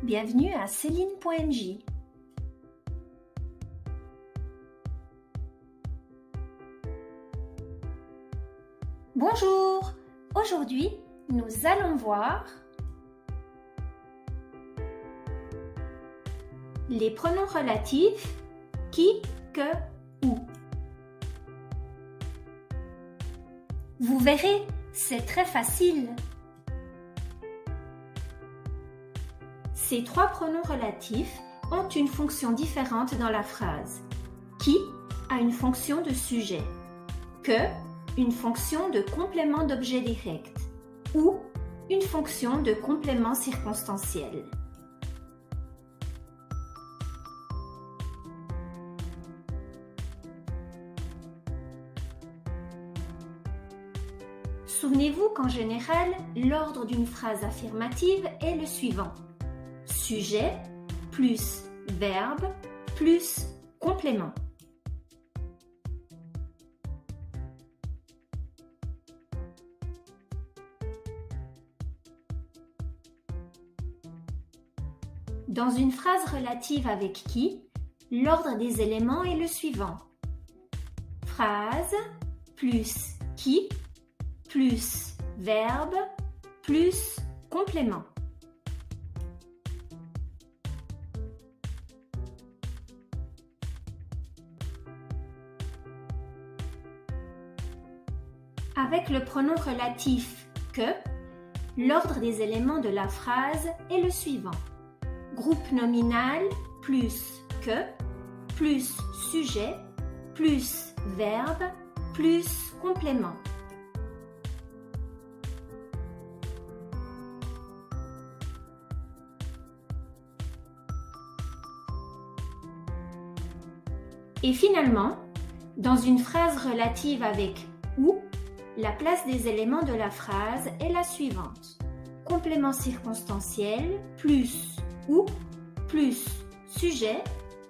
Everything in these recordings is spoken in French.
Bienvenue à Céline.mj. Bonjour! Aujourd'hui, nous allons voir les pronoms relatifs qui, que, où. Vous verrez, c'est très facile. Ces trois pronoms relatifs ont une fonction différente dans la phrase. Qui a une fonction de sujet. Que, une fonction de complément d'objet direct. Ou, une fonction de complément circonstanciel. Souvenez-vous qu'en général, l'ordre d'une phrase affirmative est le suivant. Sujet plus verbe plus complément. Dans une phrase relative avec qui, l'ordre des éléments est le suivant. Phrase plus qui plus verbe plus complément. Avec le pronom relatif que, l'ordre des éléments de la phrase est le suivant. Groupe nominal plus que plus sujet plus verbe plus complément. Et finalement, dans une phrase relative avec où, la place des éléments de la phrase est la suivante. Complément circonstanciel plus où plus sujet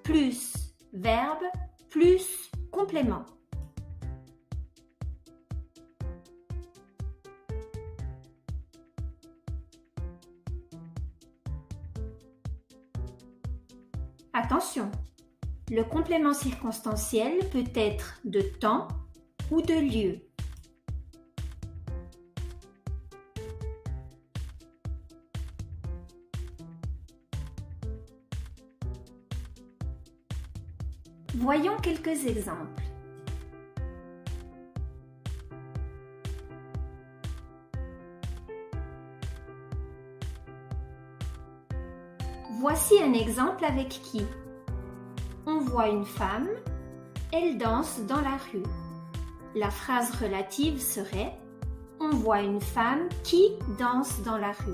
plus verbe plus complément. Attention! Le complément circonstanciel peut être de temps ou de lieu. Voyons quelques exemples. Voici un exemple avec qui. On voit une femme, elle danse dans la rue. La phrase relative serait « On voit une femme qui danse dans la rue ».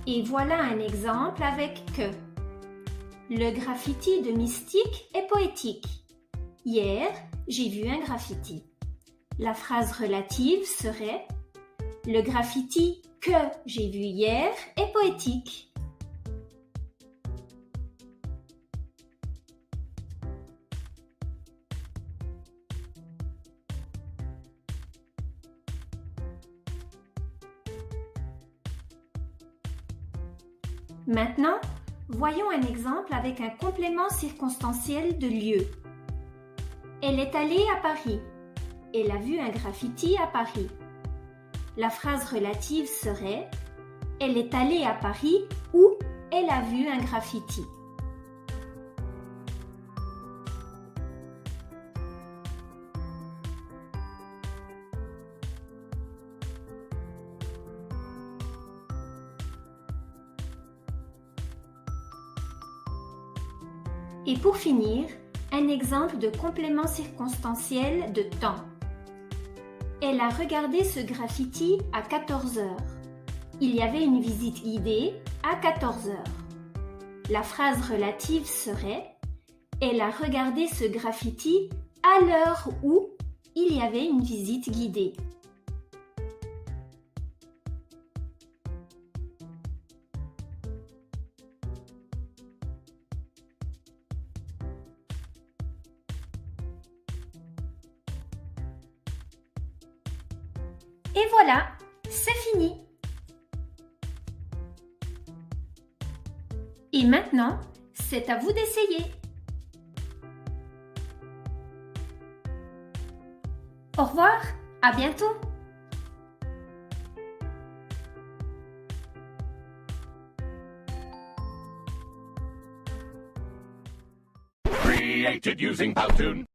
Et voilà un exemple avec que. Le graffiti de Mystique est poétique. Hier, j'ai vu un graffiti. La phrase relative serait « Le graffiti que j'ai vu hier est poétique ». Maintenant, voyons un exemple avec un complément circonstanciel de lieu. Elle est allée à Paris. Elle a vu un graffiti à Paris. La phrase relative serait « Elle est allée à Paris où elle a vu un graffiti ». Et pour finir, un exemple de complément circonstanciel de temps. Elle a regardé ce graffiti à 14 heures. Il y avait une visite guidée à 14 heures. La phrase relative serait « Elle a regardé ce graffiti à l'heure où il y avait une visite guidée ». Et voilà, c'est fini. Et maintenant, c'est à vous d'essayer. Au revoir, à bientôt. Created using Powtoon.